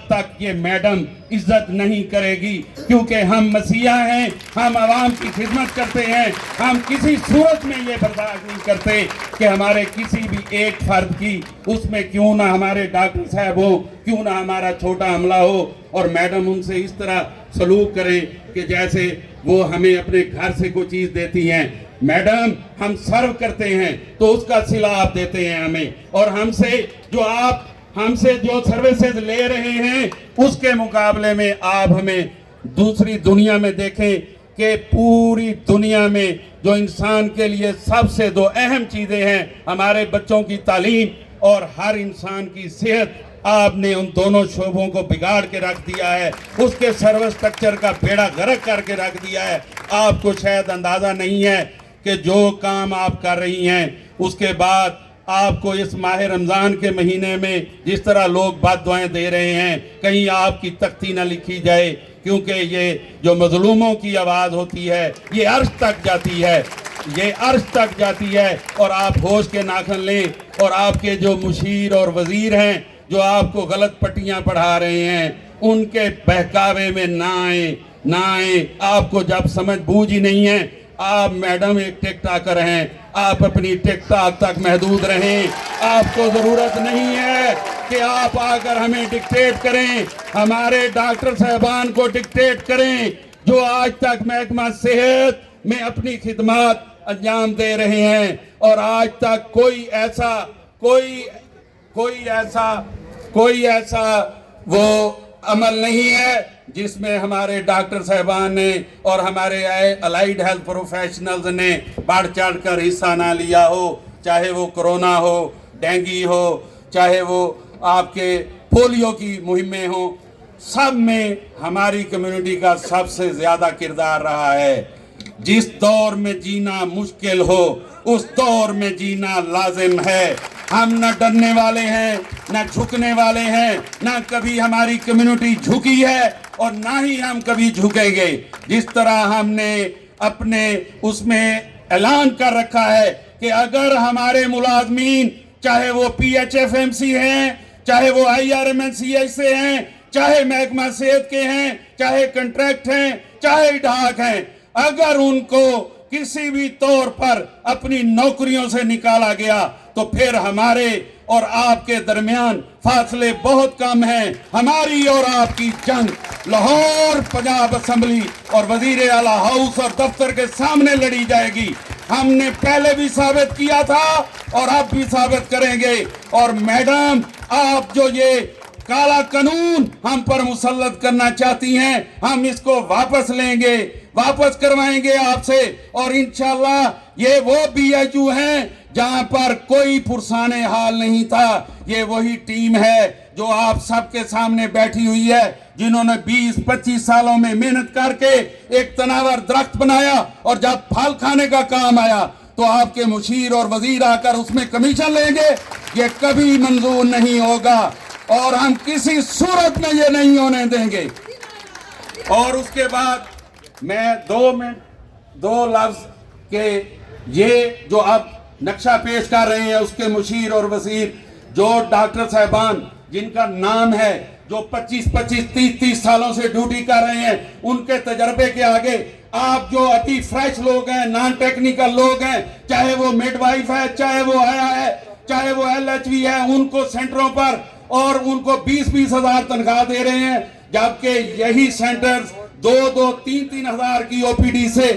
تک یہ میڈم عزت نہیں کرے گی، کیونکہ ہم مسیحا ہیں، ہم عوام کی خدمت کرتے ہیں، ہم کسی صورت میں یہ برداشت نہیں کرتے کہ ہمارے کسی بھی ایک فرد کی، اس میں کیوں نہ ہمارے ڈاکٹر صاحب ہو، کیوں نہ ہمارا چھوٹا عملہ ہو، اور میڈم ان سے اس طرح سلوک کریں کہ جیسے وہ ہمیں اپنے گھر سے کوئی چیز دیتی ہیں۔ میڈم ہم سرو کرتے ہیں تو اس کا صلہ آپ دیتے ہیں ہمیں، اور ہم سے جو سروسز لے رہے ہیں اس کے مقابلے میں آپ ہمیں دوسری دنیا میں دیکھیں کہ پوری دنیا میں جو انسان کے لیے سب سے دو اہم چیزیں ہیں، ہمارے بچوں کی تعلیم اور ہر انسان کی صحت، آپ نے ان دونوں شعبوں کو بگاڑ کے رکھ دیا ہے، اس کے سروس سٹرکچر کا بیڑا غرق کر کے رکھ دیا ہے۔ آپ کو شاید اندازہ نہیں ہے کہ جو کام آپ کر رہی ہیں، اس کے بعد آپ کو اس ماہ رمضان کے مہینے میں جس طرح لوگ بد دعائیں دے رہے ہیں، کہیں آپ کی تختی نہ لکھی جائے، کیونکہ یہ جو مظلوموں کی آواز ہوتی ہے یہ عرش تک جاتی ہے، یہ عرش تک جاتی ہے۔ اور آپ ہوش کے ناخن لیں، اور آپ کے جو مشیر اور وزیر ہیں جو آپ کو غلط پٹیاں پڑھا رہے ہیں، ان کے بہکاوے میں نہ آئیں۔ آپ کو جب سمجھ بوجھ ہی نہیں ہے، آپ میڈم ایک ٹک ٹاکر ہیں، آپ اپنی ٹک ٹاک تک محدود رہیں، آپ کو ضرورت نہیں ہے کہ آپ آ کر ہمیں ڈکٹیٹ کریں، ہمارے ڈاکٹر صاحبان کو ڈکٹیٹ کریں جو آج تک محکمہ صحت میں اپنی خدمات انجام دے رہے ہیں، اور آج تک کوئی ایسا وہ عمل نہیں ہے جس میں ہمارے ڈاکٹر صاحبان نے اور ہمارے الائیڈ ہیلتھ پروفیشنلز نے بڑھ چڑھ کر حصہ نہ لیا ہو، چاہے وہ کرونا ہو، ڈینگی ہو، چاہے وہ آپ کے پولیو کی مہمیں ہوں، سب میں ہماری کمیونٹی کا سب سے زیادہ کردار رہا ہے۔ جس دور میں جینا مشکل ہو اس دور میں جینا لازم ہے۔ ہم نہ ڈرنے والے ہیں، نہ جھکنے والے ہیں، نہ کبھی ہماری کمیونٹی جھکی ہے اور نہ ہی ہم کبھی جھکیں گے۔ جس طرح ہم نے اپنے اس میں اعلان کر رکھا ہے کہ اگر ہمارے ملازمین، چاہے وہ P H F M C ہیں، چاہے وہ I R M N C H سے ہیں، چاہے محکمہ صحت کے ہیں، چاہے کنٹریکٹ ہیں، چاہے ڈھاک ہیں، اگر ان کو کسی بھی طور پر اپنی نوکریوں سے نکالا گیا تو پھر ہمارے اور آپ کے درمیان فاصلے بہت کم ہیں۔ ہماری اور آپ کی جنگ لاہور پنجاب اسمبلی اور وزیر اعلیٰ ہاؤس اور دفتر کے سامنے لڑی جائے گی۔ ہم نے پہلے بھی ثابت کیا تھا اور اب بھی ثابت کریں گے۔ اور میڈم، آپ جو یہ کالا قانون ہم پر مسلط کرنا چاہتی ہیں، ہم اس کو واپس لیں گے، واپس کروائیں گے آپ سے، اور انشاءاللہ یہ وہ بی ایچ یو ہیں جہاں پر کوئی پرسان حال نہیں تھا۔ یہ وہی ٹیم ہے جو آپ سب کے سامنے بیٹھی ہوئی ہے، جنہوں نے 20-25 سالوں میں محنت کر کے ایک تناور درخت بنایا، اور جب پھل کھانے کا کام آیا تو آپ کے مشیر اور وزیر آ کر اس میں کمیشن لیں گے۔ یہ کبھی منظور نہیں ہوگا اور ہم کسی صورت میں یہ نہیں ہونے دیں گے۔ اور اس کے بعد میں 2 لفظ کہ یہ جو اب نقشہ پیش کر رہے ہیں اس کے مشیر اور وزیر، جو ڈاکٹر صاحبان جن کا نام ہے، جو 25-30 سالوں سے ڈیوٹی کر رہے ہیں، ان کے تجربے کے آگے آپ جو ابھی فریش لوگ ہیں، نان ٹیکنیکل لوگ ہیں، چاہے وہ میڈ وائف ہے، چاہے وہ آیا ہے، چاہے وہ ایل ایچ وی ہے، ان کو سینٹروں پر اور ان کو 20-20 ہزار تنخواہ دے رہے ہیں، جبکہ یہی سینٹرز 2-3 ہزار کی او پی ڈی سے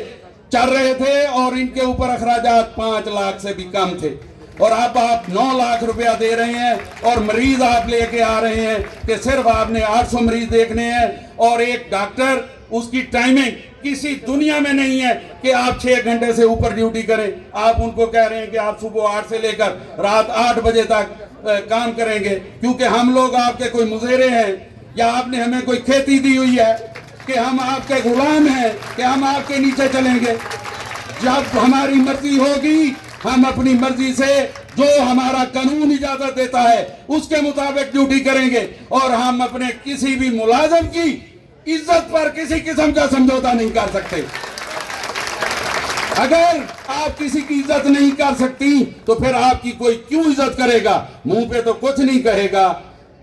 چل رہے تھے اور ان کے اوپر اخراجات 5 لاکھ سے بھی کم تھے، اور اب آپ 9 لاکھ روپیہ دے رہے ہیں اور مریض آپ لے کے آ رہے ہیں کہ صرف آپ نے 800 مریض دیکھنے ہیں، اور ایک ڈاکٹر اس کی ٹائمنگ کسی دنیا میں نہیں ہے کہ آپ 6 گھنٹے سے اوپر ڈیوٹی کریں۔ آپ ان کو کہہ رہے ہیں کہ آپ صبح 8 سے لے کر رات 8 بجے تک کام کریں گے، کیونکہ ہم لوگ آپ کے کوئی مزیرے ہیں یا آپ نے ہمیں کوئی کھیتی دی ہوئی ہے کہ ہم آپ کے غلام ہیں کہ ہم آپ کے نیچے چلیں گے۔ جب ہماری مرضی ہوگی ہم اپنی مرضی سے جو ہمارا قانون اجازت دیتا ہے اس کے مطابق ڈیوٹی کریں گے، اور ہم اپنے کسی بھی ملازم کی عزت پر کسی قسم کا سمجھوتا نہیں کر سکتے۔ اگر آپ کسی کی عزت نہیں کر سکتی تو پھر آپ کی کوئی کیوں عزت کرے گا؟ منہ پہ تو کچھ نہیں کہے گا،